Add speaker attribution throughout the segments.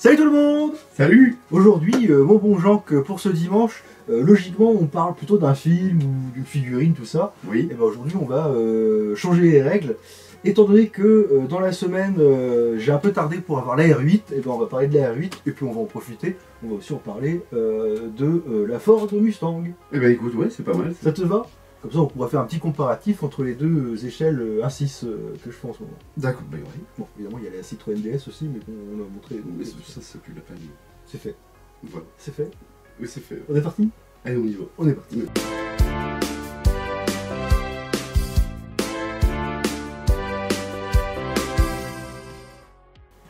Speaker 1: Salut tout le monde!
Speaker 2: Salut!
Speaker 1: Aujourd'hui, mon bon Jean, pour ce dimanche, logiquement on parle plutôt d'un film ou d'une figurine, tout ça.
Speaker 2: Oui.
Speaker 1: Et ben aujourd'hui on va changer les règles. Étant donné que dans la semaine j'ai un peu tardé pour avoir la R8, et ben on va parler de la R8 et puis on va en profiter. On va aussi en parler de la Ford Mustang.
Speaker 2: Eh ben écoute, ouais, c'est pas mal.
Speaker 1: Ça te va? Comme ça on pourra faire un petit comparatif entre les deux échelles 1.6 que je fais en ce moment.
Speaker 2: D'accord, bah oui.
Speaker 1: Bon, évidemment il y a la Citroën DS aussi, mais bon, on a montré.
Speaker 2: Mais ça, c'est plus la peine.
Speaker 1: C'est fait.
Speaker 2: Voilà.
Speaker 1: C'est fait.
Speaker 2: Oui, c'est fait.
Speaker 1: On est parti?
Speaker 2: Allez, on y va.
Speaker 1: On est parti.
Speaker 2: Oui.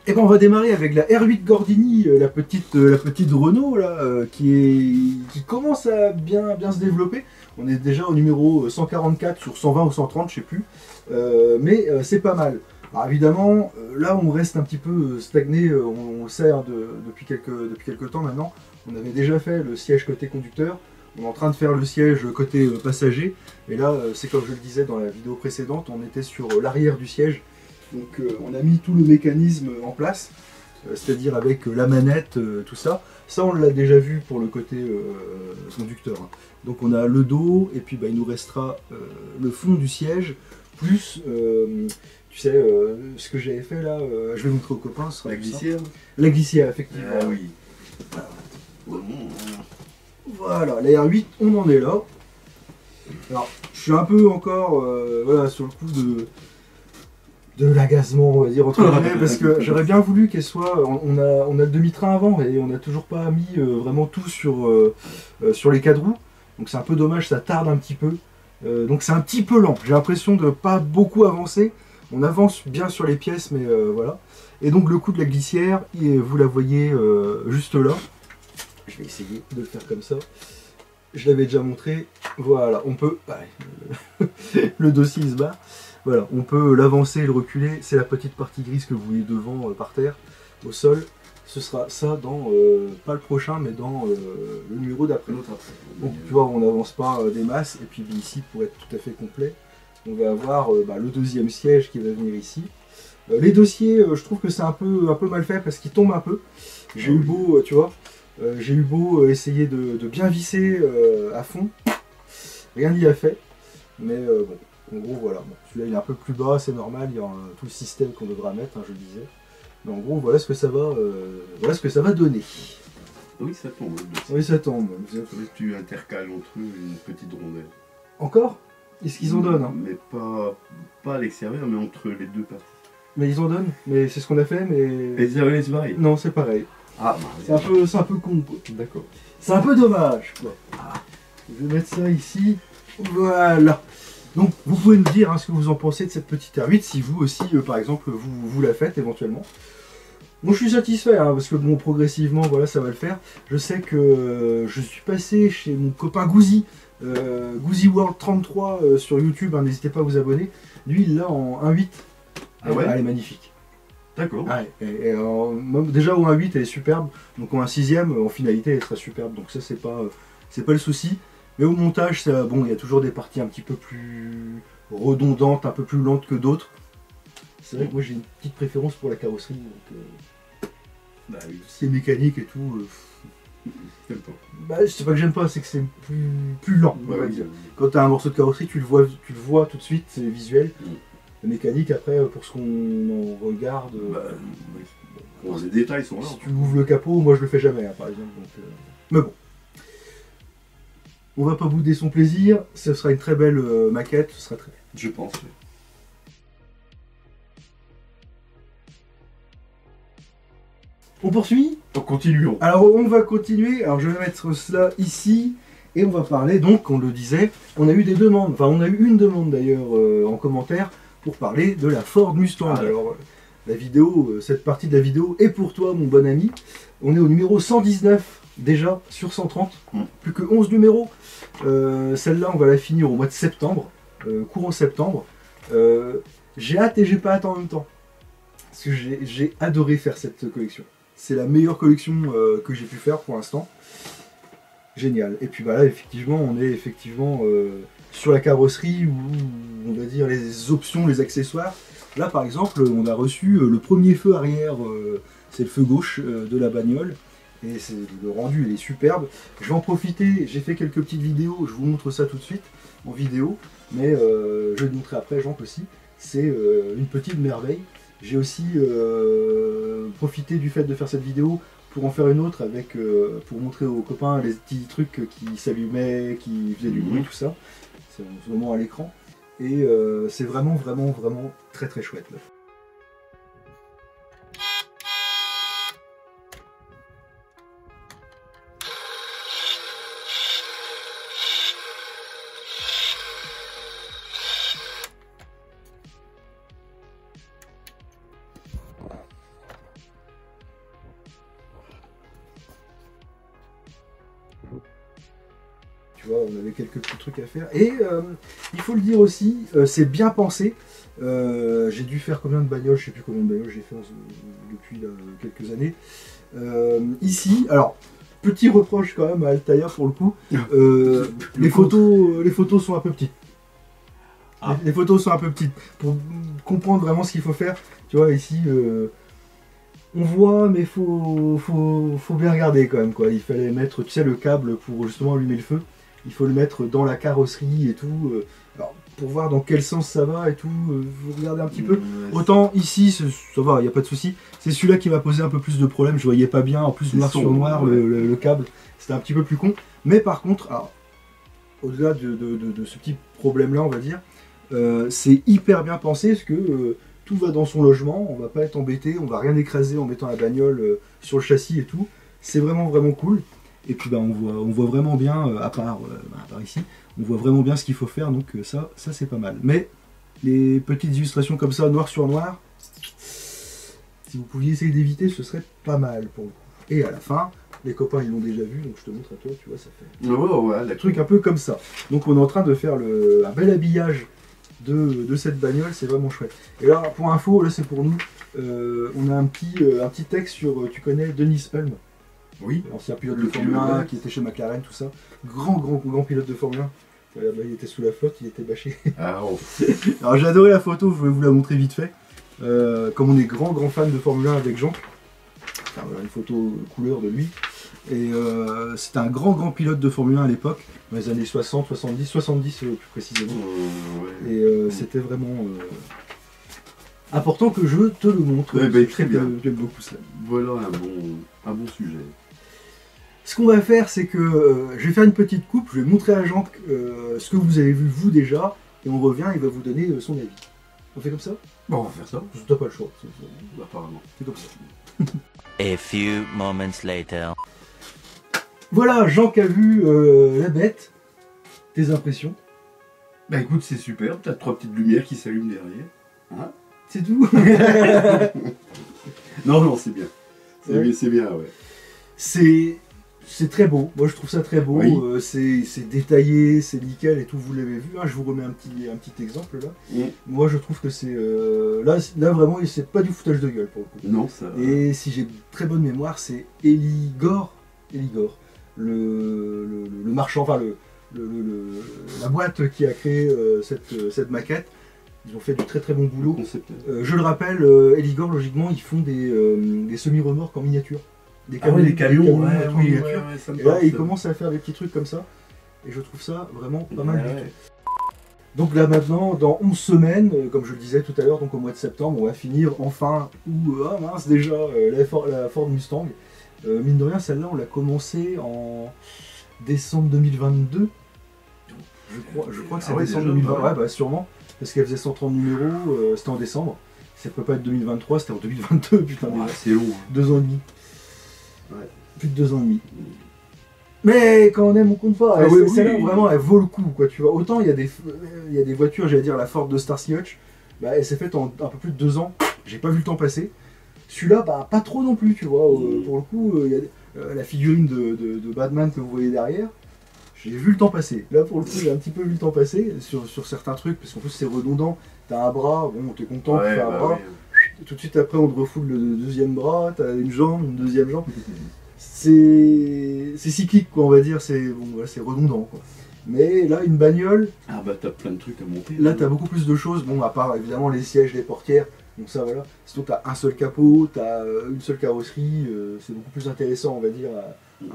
Speaker 1: Et ben on va démarrer avec la R8 Gordini, la petite Renault là, qui commence à bien se développer. On est déjà au numéro 144 sur 120 ou 130, je sais plus, mais c'est pas mal. Alors évidemment, là on reste un petit peu stagné, on le sait hein, depuis quelques temps maintenant. On avait déjà fait le siège côté conducteur, on est en train de faire le siège côté passager, et là c'est comme je le disais dans la vidéo précédente, on était sur l'arrière du siège. Donc on a mis tout le mécanisme en place, c'est-à-dire avec la manette, tout ça. Ça on l'a déjà vu pour le côté conducteur. Hein. Donc on a le dos, et puis bah, il nous restera le fond du siège, plus, tu sais, ce que j'avais fait là, je vais montrer aux copains. Ce sera
Speaker 2: La glissière.
Speaker 1: La glissière, effectivement.
Speaker 2: Ah oui.
Speaker 1: Voilà, la R8, on en est là. Alors, je suis un peu encore voilà, sur le coup de l'agacement, on va dire, entre guillemets, parce que j'aurais bien voulu qu'elle soit... On a le demi-train avant, et on n'a toujours pas mis vraiment tout sur les quatre roues. Donc c'est un peu dommage, ça tarde un petit peu. Donc c'est un petit peu lent. J'ai l'impression de pas beaucoup avancer. On avance bien sur les pièces, mais voilà. Et donc le coup de la glissière, vous la voyez juste là. Je vais essayer de le faire comme ça. Je l'avais déjà montré. Voilà, on peut... le dossier il se barre. Voilà, on peut l'avancer et le reculer. C'est la petite partie grise que vous voyez devant par terre, au sol. Ce sera ça dans, pas le prochain, mais dans le numéro d'après. Donc tu vois, on n'avance pas des masses. Et puis ici, pour être tout à fait complet, on va avoir le deuxième siège qui va venir ici. Les dossiers, je trouve que c'est un peu mal fait parce qu'ils tombent un peu. J'ai eu beau, tu vois, j'ai eu beau essayer de bien visser à fond. Rien n'y a fait. Mais bon. En gros, voilà. Bon, celui-là, il est un peu plus bas, c'est normal. Il y a tout le système qu'on devra mettre, hein, je le disais. Mais en gros, voilà ce que ça va donner.
Speaker 2: Oui, ça tombe.
Speaker 1: Oui, ça tombe.
Speaker 2: Il faudrait que tu intercales entre eux une petite rondelle.
Speaker 1: Encore? Est-ce qu'ils en donnent hein?
Speaker 2: Mais pas à l'extérieur, mais entre les deux parties.
Speaker 1: Mais ils en donnent. Mais c'est ce qu'on a fait, mais...
Speaker 2: Et c'est pareil?
Speaker 1: Non, c'est pareil.
Speaker 2: Ah,
Speaker 1: bah, c'est un peu con, quoi.
Speaker 2: D'accord.
Speaker 1: C'est un peu dommage, quoi. Je vais mettre ça ici. Voilà. Donc vous pouvez nous dire hein, ce que vous en pensez de cette petite R8, si vous aussi, par exemple, vous la faites éventuellement. Moi je suis satisfait, hein, parce que bon, progressivement, voilà, ça va le faire. Je sais que je suis passé chez mon copain Gouzi, Gouzi World 33 sur YouTube, hein, n'hésitez pas à vous abonner. Lui, il l'a en 1.8.
Speaker 2: Ah ouais?
Speaker 1: Elle est magnifique.
Speaker 2: D'accord.
Speaker 1: Ah, déjà au 1.8, elle est superbe. Donc en 1/6, en finalité, elle sera superbe. Donc ça, c'est pas le souci. Mais au montage, bon, il y a toujours des parties un petit peu plus redondantes, un peu plus lentes que d'autres. C'est vrai que moi j'ai une petite préférence pour la carrosserie. Donc,
Speaker 2: Bah oui.
Speaker 1: c'est mécanique et tout.
Speaker 2: J'aime pas.
Speaker 1: Bah, c'est pas que j'aime pas, c'est que c'est plus lent.
Speaker 2: Bah,
Speaker 1: On va
Speaker 2: oui.
Speaker 1: dire. Quand tu as un morceau de carrosserie, tu le vois tout de suite, c'est visuel. La mécanique, après, pour ce qu'on en regarde.
Speaker 2: Bah, oui. Bon, les détails sont là.
Speaker 1: Si tu ouvres le capot, moi je le fais jamais, hein, par exemple. Donc, mais bon. On va pas bouder son plaisir, ce sera une très belle maquette, ce sera très bien.
Speaker 2: Je pense. Oui.
Speaker 1: On poursuit?
Speaker 2: Continuons.
Speaker 1: Alors on va continuer, alors je vais mettre cela ici, et on va parler, donc on le disait, on a eu des demandes, enfin on a eu une demande d'ailleurs en commentaire, pour parler de la Ford Mustang. Alors la vidéo, cette partie de la vidéo est pour toi mon bon ami, on est au numéro 119 déjà sur 130, plus que 11 numéros. Celle-là on va la finir au mois de septembre, courant septembre. J'ai hâte et j'ai pas hâte en même temps, parce que j'ai adoré faire cette collection. C'est la meilleure collection que j'ai pu faire pour l'instant. Génial. Et puis bah là effectivement on est sur la carrosserie où on va dire les options, les accessoires. Là par exemple on a reçu le premier feu arrière c'est le feu gauche de la bagnole. Et le rendu, il est superbe. Je vais en profiter, j'ai fait quelques petites vidéos, je vous montre ça tout de suite en vidéo, mais je vais le montrer après, Jean aussi. C'est une petite merveille. J'ai aussi profité du fait de faire cette vidéo pour en faire une autre avec, pour montrer aux copains les petits trucs qui s'allumaient, qui faisaient du bruit, tout ça. C'est en ce moment à l'écran. Et c'est vraiment très très chouette là. Tu vois, on avait quelques petits trucs à faire. Et il faut le dire aussi, c'est bien pensé. J'ai dû faire combien de bagnoles, je sais plus combien de bagnoles j'ai fait depuis là, quelques années. Ici, alors, petit reproche quand même à Altaïr pour le coup, les photos sont un peu petites.
Speaker 2: Ah.
Speaker 1: Les photos sont un peu petites. Pour comprendre vraiment ce qu'il faut faire, tu vois, ici, on voit, mais faut bien regarder quand même, quoi. Il fallait mettre, tu sais, le câble pour justement allumer le feu. Il faut le mettre dans la carrosserie et tout. Alors, pour voir dans quel sens ça va et tout, vous regardez un petit peu. Autant ici, ça va, il n'y a pas de souci. C'est celui-là qui m'a posé un peu plus de problèmes. Je voyais pas bien, en plus noir sur noir, le câble. C'était un petit peu plus con. Mais par contre, alors, au-delà de ce petit problème-là, on va dire, c'est hyper bien pensé parce que tout va dans son logement. On va pas être embêté, on va rien écraser en mettant la bagnole sur le châssis et tout. C'est vraiment cool. Et puis bah, on voit vraiment bien, à part ici, on voit vraiment bien ce qu'il faut faire, donc ça c'est pas mal. Mais les petites illustrations comme ça, noir sur noir, si vous pouviez essayer d'éviter, ce serait pas mal pour le coup. Et à la fin, les copains ils l'ont déjà vu, donc je te montre à toi, tu vois, ça fait un truc un peu comme ça. Donc on est en train de faire un bel habillage de cette bagnole, c'est vraiment chouette. Et là, pour info, là c'est pour nous, on a un petit texte sur, tu connais Dennis Hulme?
Speaker 2: Oui.
Speaker 1: L'ancien pilote de Formule 1 qui était chez McLaren, tout ça. Grand pilote de Formule 1. Regarde, là, il était sous la flotte, il était bâché.
Speaker 2: Ah, oh.
Speaker 1: Alors j'ai adoré la photo, je vais vous la montrer vite fait. Comme on est grand fan de Formule 1 avec Jean. Enfin, voilà une photo couleur de lui. Et c'était un grand pilote de Formule 1 à l'époque, dans les années 60, 70 plus précisément.
Speaker 2: Ouais.
Speaker 1: Et c'était vraiment important que je te le montre.
Speaker 2: Ouais, bah, très bien.
Speaker 1: J'aime beaucoup ça.
Speaker 2: Voilà un bon sujet.
Speaker 1: Ce qu'on va faire, c'est que je vais faire une petite coupe, je vais montrer à Jean ce que vous avez vu vous déjà, et on revient, il va vous donner son avis. On fait comme ça?
Speaker 2: Bon, on va faire ça.
Speaker 1: T'as pas le choix.
Speaker 2: Apparemment.
Speaker 1: C'est comme ça.
Speaker 3: A few moments later.
Speaker 1: Voilà, Jean qui a vu la bête. Tes impressions?
Speaker 2: Bah écoute, c'est super, t'as 3 petites lumières qui s'allument derrière. Hein?
Speaker 1: C'est tout.
Speaker 2: Non, c'est bien.
Speaker 1: Ouais.
Speaker 2: C'est bien, ouais.
Speaker 1: C'est très beau, moi je trouve ça très beau,
Speaker 2: Oui.
Speaker 1: c'est détaillé, c'est nickel et tout, vous l'avez vu, hein, je vous remets un petit exemple là. Moi je trouve que c'est... là vraiment c'est pas du foutage de gueule pour le coup.
Speaker 2: Non, ça...
Speaker 1: Et si j'ai très bonne mémoire, c'est Eligor, le marchand, enfin la boîte qui a créé cette maquette. Ils ont fait du très bon boulot. Je le rappelle, Eligor, logiquement, ils font des semi-remorques en miniature. Des
Speaker 2: camions,
Speaker 1: en
Speaker 2: oui,
Speaker 1: miniature.
Speaker 2: ça me
Speaker 1: Et là,
Speaker 2: parle,
Speaker 1: ils
Speaker 2: ça.
Speaker 1: commencent à faire des petits trucs comme ça. Et je trouve ça vraiment pas mal du
Speaker 2: Ouais.
Speaker 1: tout. Donc là maintenant, dans 11 semaines, comme je le disais tout à l'heure, donc au mois de septembre, on va finir enfin, déjà, la Ford Mustang. Mine de rien, celle-là, on l'a commencé en décembre 2022. Je crois que c'est décembre 2020, ouais, bah sûrement, parce qu'elle faisait 130 numéros, c'était en décembre. Ça peut pas être 2023, c'était en 2022, putain.
Speaker 2: Ouais, c'est long.
Speaker 1: 2 ans et demi.
Speaker 2: Ouais.
Speaker 1: Plus de 2 ans et demi. Mais quand on aime, on compte pas. Celle-là, vraiment, elle vaut le coup, quoi. Tu vois, autant il y a des voitures, j'allais dire la Ford de Starsky Hutch, bah, elle s'est faite en un peu plus de 2 ans. J'ai pas vu le temps passer. Celui-là, bah, pas trop non plus, tu vois. Pour le coup, il y a la figurine de Batman que vous voyez derrière. J'ai vu le temps passer. Là, pour le coup, j'ai un petit peu vu le temps passer sur certains trucs, parce qu'en plus, c'est redondant. T'as un bras, bon, t'es content, tu fais un bras. Tout de suite après, on te refoule le deuxième bras, t'as une jambe, une deuxième jambe. C'est cyclique, quoi, on va dire, c'est redondant, quoi. Mais là, une bagnole,
Speaker 2: Ah bah t'as plein de trucs à monter.
Speaker 1: là, t'as beaucoup plus de choses. Bon, à part évidemment les sièges, les portières, Donc ça voilà. Sinon t'as un seul capot, t'as une seule carrosserie, c'est beaucoup plus intéressant on va dire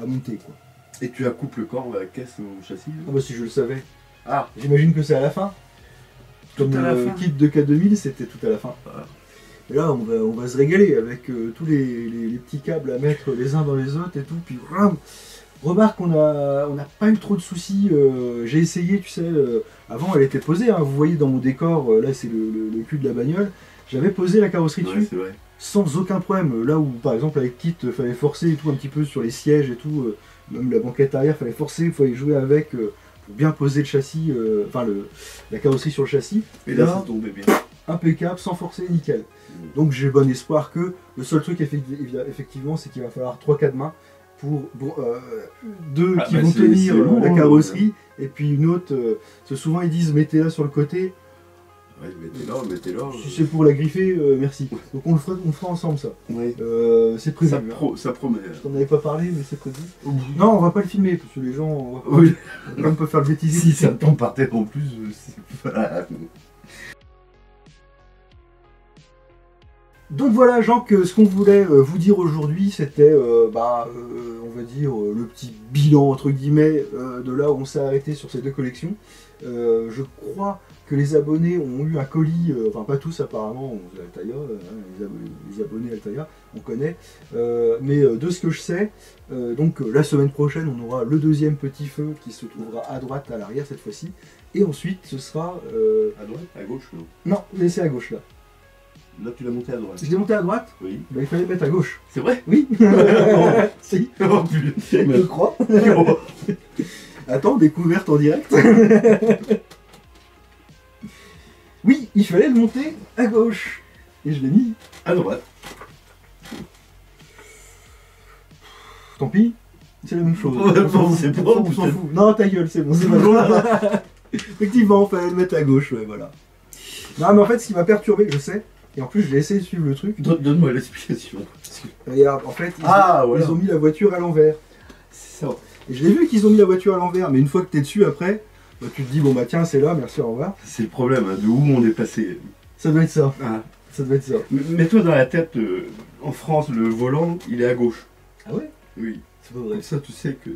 Speaker 1: à monter quoi.
Speaker 2: Et tu accoupes le corps, la caisse au châssis
Speaker 1: Ah bah si je le savais.
Speaker 2: Ah,
Speaker 1: J'imagine que c'est à la fin. Comme
Speaker 2: Tout à la
Speaker 1: le
Speaker 2: fin.
Speaker 1: kit de K2000 c'était tout à la fin.
Speaker 2: Voilà.
Speaker 1: Et là on va se régaler avec tous les petits câbles à mettre les uns dans les autres et tout. Puis remarque on n'a pas eu trop de soucis. J'ai essayé tu sais, avant elle était posée, hein, vous voyez dans mon décor, là c'est le cul de la bagnole. J'avais posé la carrosserie
Speaker 2: ouais,
Speaker 1: dessus.
Speaker 2: c'est vrai.
Speaker 1: Sans aucun problème. Là où par exemple avec Kit fallait forcer et tout un petit peu sur les sièges et tout, même la banquette arrière fallait forcer, il fallait jouer avec pour bien poser le châssis, la carrosserie sur le châssis.
Speaker 2: Et là, ça tombait bien.
Speaker 1: Impeccable, sans forcer, nickel. Donc j'ai bon espoir que le seul truc effectivement c'est qu'il va falloir 3-4 mains pour deux
Speaker 2: Ah
Speaker 1: qui
Speaker 2: bah
Speaker 1: vont
Speaker 2: c'est
Speaker 1: tenir
Speaker 2: lourd,
Speaker 1: la
Speaker 2: hein,
Speaker 1: carrosserie et puis une autre, parce que souvent ils disent mettez-la sur le côté.
Speaker 2: Ouais, mettez-la.
Speaker 1: Si c'est pour la griffer, merci. Donc on le fera ensemble ça.
Speaker 2: Ouais.
Speaker 1: C'est prévu.
Speaker 2: Ça promet.
Speaker 1: Je t'en avais pas parlé, mais c'est prévu. Non, on va pas le filmer parce que les gens,
Speaker 2: Oui.
Speaker 1: on peut faire le bêtisier.
Speaker 2: Si ça tombe par terre en plus, c'est pas...
Speaker 1: Donc voilà, Jean, que ce qu'on voulait vous dire aujourd'hui, c'était, on va dire, le petit bilan entre guillemets de là où on s'est arrêté sur ces deux collections. Je crois que les abonnés ont eu un colis, enfin pas tous apparemment, Altaïa, les abonnés Altaïa, on connaît, mais de ce que je sais, donc la semaine prochaine on aura le deuxième petit feu qui se trouvera à droite à l'arrière cette fois-ci, et ensuite ce sera...
Speaker 2: À droite, à gauche, non?
Speaker 1: Non, laissez à gauche là.
Speaker 2: Là, tu l'as monté à droite.
Speaker 1: Je l'ai monté à droite,
Speaker 2: Oui.
Speaker 1: bah, il fallait le mettre à gauche.
Speaker 2: C'est vrai?
Speaker 1: Oui. Si,
Speaker 2: Oh putain.
Speaker 1: je crois. Attends, découverte en direct. Oui, il fallait le monter à gauche. Et je l'ai mis.
Speaker 2: À droite.
Speaker 1: Tant pis, c'est la même chose.
Speaker 2: Ouais, bon, c'est bon,
Speaker 1: on s'en
Speaker 2: peut-être.
Speaker 1: fout. Non, ta gueule, c'est bon, c'est pas grave. Effectivement, il fallait le mettre à gauche, ouais, voilà. Non, mais en fait, ce qui m'a perturbé, je sais, et en plus, j'ai essayé de suivre le truc.
Speaker 2: Donne-moi l'explication.
Speaker 1: Regarde, en fait,
Speaker 2: Ah,
Speaker 1: ils
Speaker 2: voilà.
Speaker 1: ont mis la voiture à l'envers.
Speaker 2: C'est ça.
Speaker 1: Et je l'ai vu qu'ils ont mis la voiture à l'envers, mais une fois que t'es dessus après, bah, tu te dis, bon bah tiens, c'est là, merci, au revoir.
Speaker 2: C'est le problème, hein, de où on est passé.
Speaker 1: Ça doit être ça,
Speaker 2: Ah.
Speaker 1: ça doit être ça.
Speaker 2: Mets-toi dans la tête, en France, le volant, il est à gauche.
Speaker 1: Ah ouais?
Speaker 2: Oui.
Speaker 1: C'est pas vrai.
Speaker 2: Comme ça, tu sais que...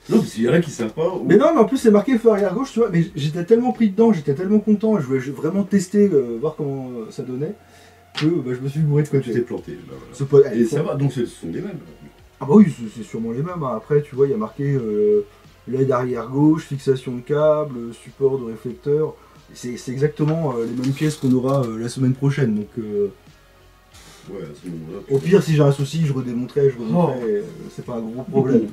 Speaker 2: Non, parce qu'il y en a qui savent pas.
Speaker 1: Mais non, mais en plus c'est marqué feu arrière gauche, tu vois, mais j'étais tellement pris dedans, j'étais tellement content, je voulais vraiment tester, voir comment ça donnait, que bah, je me suis bourré de
Speaker 2: Tu t'es
Speaker 1: côté.
Speaker 2: planté. Bah, voilà.
Speaker 1: C'est pas-
Speaker 2: Et ça va, donc ce sont les mêmes.
Speaker 1: Ah bah oui, c'est sûrement les mêmes, hein. Après tu vois, il y a marqué LED arrière gauche, fixation de câble, support de réflecteur, c'est exactement les mêmes pièces qu'on aura la semaine prochaine, donc
Speaker 2: Ouais, à ce moment-là.
Speaker 1: au pire si j'ai un souci, je redémonterai, c'est pas un gros problème.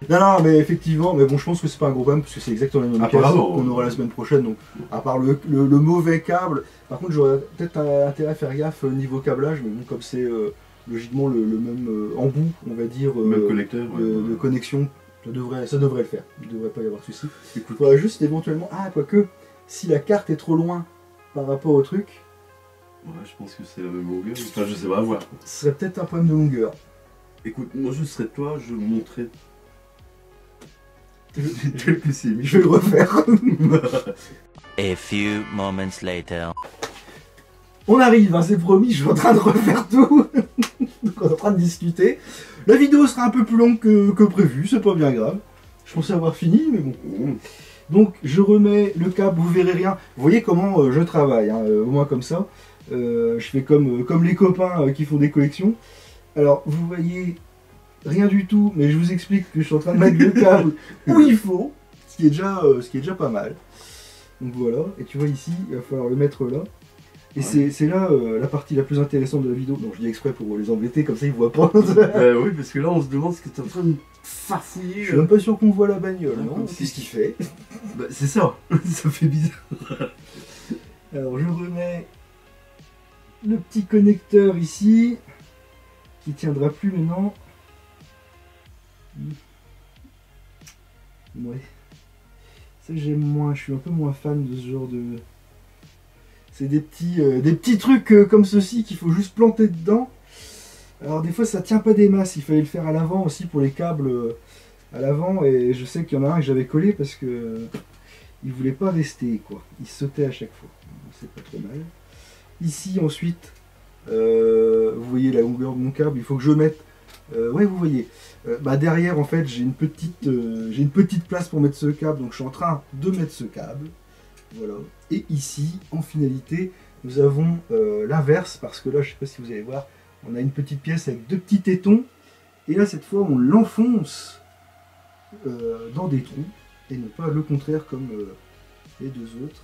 Speaker 1: Non, mais effectivement, mais bon, je pense que c'est pas un gros problème parce que c'est exactement la même pièce
Speaker 2: Apparemment,
Speaker 1: qu'on aura la semaine prochaine. Donc, à part le mauvais câble, par contre, j'aurais peut-être intérêt à faire gaffe niveau câblage, mais bon, comme c'est logiquement le même embout, on va dire,
Speaker 2: Même connecteur.
Speaker 1: de connexion, ça devrait le faire. Il devrait pas y avoir de souci. Il
Speaker 2: Écoute,
Speaker 1: faudra juste éventuellement, quoique, si la carte est trop loin par rapport au truc,
Speaker 2: ouais, je pense que c'est la même longueur. Enfin, je sais pas, à voir.
Speaker 1: ce serait peut-être un problème de longueur.
Speaker 2: Écoute, moi je serais toi, je montrais. Tel que c'est mis.
Speaker 1: Je vais le refaire.
Speaker 3: A few moments later.
Speaker 1: On arrive, hein, c'est promis, je suis en train de refaire tout. Donc on est en train de discuter. La vidéo sera un peu plus longue que prévu, c'est pas bien grave. Je pensais avoir fini, mais bon. Donc je remets le câble, vous verrez rien. Vous voyez comment je travaille, hein, au moins comme ça. Je fais comme les copains qui font des collections. Alors vous voyez rien du tout, mais je vous explique que je suis en train de mettre le câble où il faut, ce qui est déjà pas mal. Donc voilà, et tu vois ici, il va falloir le mettre là. Et
Speaker 2: Ouais.
Speaker 1: c'est là la partie la plus intéressante de la vidéo. Donc je dis exprès pour les embêter, comme ça ils voient pas.
Speaker 2: Oui, parce que là on se demande ce que tu es en train de farfouiller.
Speaker 1: Je suis même pas sûr qu'on voit la bagnole,
Speaker 2: Ouais,
Speaker 1: non?
Speaker 2: comme si-
Speaker 1: Qu'est-ce qu'il fait?
Speaker 2: Bah, c'est ça, ça fait bizarre.
Speaker 1: Alors je remets le petit connecteur ici, qui tiendra plus maintenant. Ouais. Ça j'aime moins, je suis un peu moins fan de ce genre de... C'est des petits trucs comme ceci qu'il faut juste planter dedans. Alors des fois ça tient pas des masses, il fallait le faire à l'avant aussi pour les câbles à l'avant, et je sais qu'il y en a un que j'avais collé parce que il voulait pas rester, quoi. Il sautait à chaque fois. C'est pas trop mal. Ici, ensuite, vous voyez la longueur de mon câble, il faut que je mette... ouais, vous voyez. Derrière, en fait, j'ai une petite place pour mettre ce câble, donc je suis en train de mettre ce câble. Voilà. Et ici, en finalité, nous avons l'inverse, parce que là, je sais pas si vous allez voir, on a une petite pièce avec 2 petits tétons, et là, cette fois, on l'enfonce dans des trous, et non pas le contraire comme les 2 autres.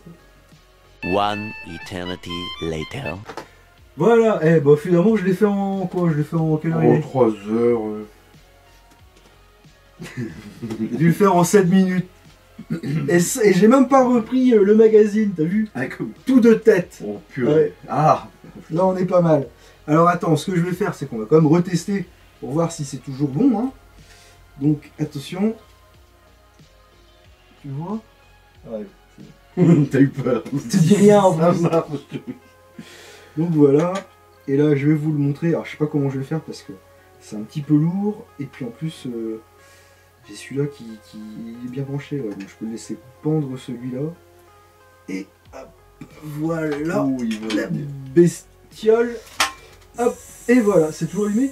Speaker 3: One eternity later.
Speaker 1: Voilà, finalement, je l'ai fait en quoi? Je l'ai fait en quelle heure?
Speaker 2: En 3 heures.
Speaker 1: J'ai dû le faire en 7 minutes. Et j'ai même pas repris le magazine, t'as vu?
Speaker 2: Ah, comme...
Speaker 1: Tout de tête.
Speaker 2: Oh purée.
Speaker 1: Ouais.
Speaker 2: Ah.
Speaker 1: Là, on est pas mal. Alors attends, ce que je vais faire, c'est qu'on va quand même retester pour voir si c'est toujours bon. Hein. Donc, attention. Tu vois? Ouais.
Speaker 2: T'as eu peur.
Speaker 1: Tu dis rien en
Speaker 2: Ça
Speaker 1: plus.
Speaker 2: marche.
Speaker 1: Donc voilà. Et là, je vais vous le montrer. Alors, je sais pas comment je vais faire parce que c'est un petit peu lourd. Et puis en plus, j'ai celui-là qui est bien branché. Ouais. Donc je peux le laisser pendre celui-là. Et hop, voilà.
Speaker 2: Oh, il va
Speaker 1: La
Speaker 2: venir.
Speaker 1: bestiole. Hop. Et voilà. C'est toujours allumé?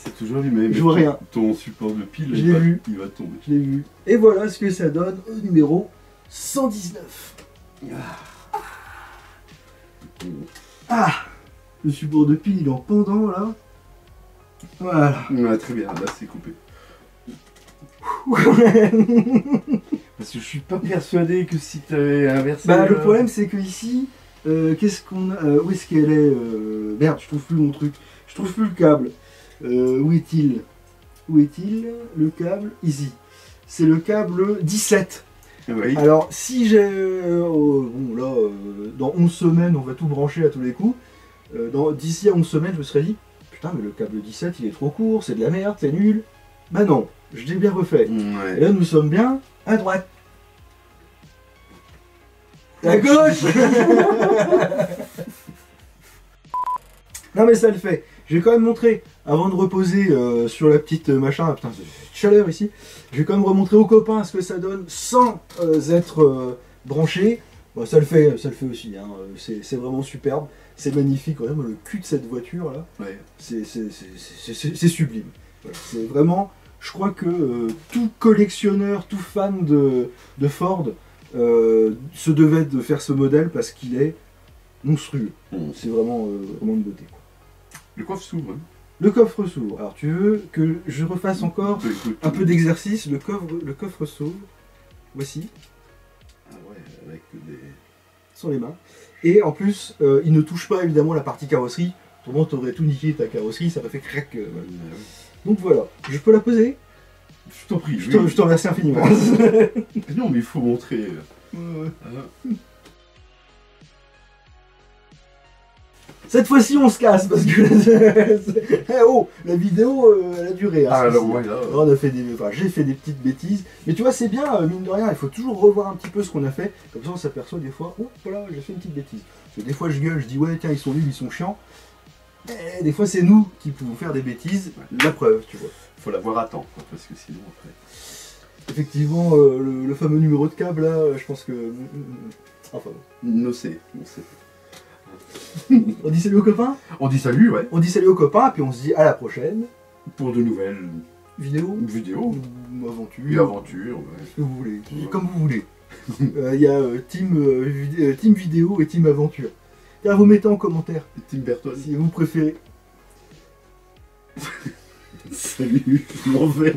Speaker 2: C'est toujours allumé. mais
Speaker 1: Je vois rien.
Speaker 2: Ton support de pile,
Speaker 1: Je l'ai vu.
Speaker 2: il va tomber.
Speaker 1: Je l'ai vu. Et voilà ce que ça donne au numéro 119. Ah, le support de pile il est en pendant là. Voilà.
Speaker 2: Ouais, très bien, là c'est coupé. Parce que je suis pas persuadé que si t'avais inversé.
Speaker 1: Le problème c'est que ici, qu'est-ce qu'on a où est-ce qu'elle est Merde, je trouve plus mon truc. Je trouve plus le câble. Où est-il? Où est-il? Le câble, ici. C'est le câble 17.
Speaker 2: Oui.
Speaker 1: Alors, si j'ai... dans 11 semaines, on va tout brancher à tous les coups. D'ici à 11 semaines, je me serais dit, putain, mais le câble 17, il est trop court, c'est de la merde, c'est nul. Bah non, je l'ai bien refait. Et
Speaker 2: Ouais.
Speaker 1: là, nous sommes bien à droite. À gauche. Non mais ça le fait. Je vais quand même montrer, avant de reposer sur la petite machin, ah, putain, c'est chaleur ici, je vais quand même remontrer aux copains ce que ça donne sans être branché. Bon, ça le fait aussi, hein. C'est vraiment superbe, c'est magnifique quand même, le cul de cette voiture là,
Speaker 2: Ouais.
Speaker 1: c'est sublime. Voilà, c'est vraiment, je crois que tout collectionneur, tout fan de Ford se devait de faire ce modèle parce qu'il est monstrueux. C'est vraiment, vraiment une beauté. Quoi.
Speaker 2: Le coffre s'ouvre. Hein.
Speaker 1: Le coffre s'ouvre. Alors tu veux que je refasse encore un peu d'exercice? Le coffre s'ouvre. Voici,
Speaker 2: Ah ouais, avec des.
Speaker 1: sur les mains. Et en plus, il ne touche pas évidemment la partie carrosserie. Autrement, tu aurais tout niqué ta carrosserie, ça m'a fait crac. Voilà. Donc voilà, je peux la poser?
Speaker 2: Je t'en prie.
Speaker 1: Je te remercie infiniment.
Speaker 2: Non, mais il faut montrer.
Speaker 1: Cette fois-ci, on se casse parce que eh oh, la vidéo, elle a duré. Hein,
Speaker 2: Alors
Speaker 1: celle-ci.
Speaker 2: voilà.
Speaker 1: On a fait j'ai fait des petites bêtises, mais tu vois, c'est bien, mine de rien. Il faut toujours revoir un petit peu ce qu'on a fait. Comme ça, on s'aperçoit des fois, oh voilà, j'ai fait une petite bêtise. Parce que des fois, je gueule, je dis ouais, tiens, ils sont nuls, ils sont chiants. Et des fois, c'est nous qui pouvons faire des bêtises. La preuve, tu vois.
Speaker 2: Faut la voir à temps, quoi, parce que sinon après.
Speaker 1: Effectivement, le fameux numéro de câble là, je pense que. Enfin bon.
Speaker 2: Nocé.
Speaker 1: On dit salut aux copains.
Speaker 2: On dit salut, ouais.
Speaker 1: On dit salut aux copains, puis on se dit à la prochaine
Speaker 2: Pour de nouvelles
Speaker 1: vidéo.
Speaker 2: vidéos.
Speaker 1: Ou aventure.
Speaker 2: Une aventure, ouais.
Speaker 1: Ce que vous voulez, comme vous voulez. Il y a team vidéo et team aventure. Tiens, vous mettez en commentaire
Speaker 2: Tim Burton.
Speaker 1: si vous préférez.
Speaker 2: Salut, je m'en vais.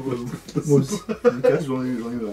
Speaker 1: Moi aussi, je me casse, j'en ai marre.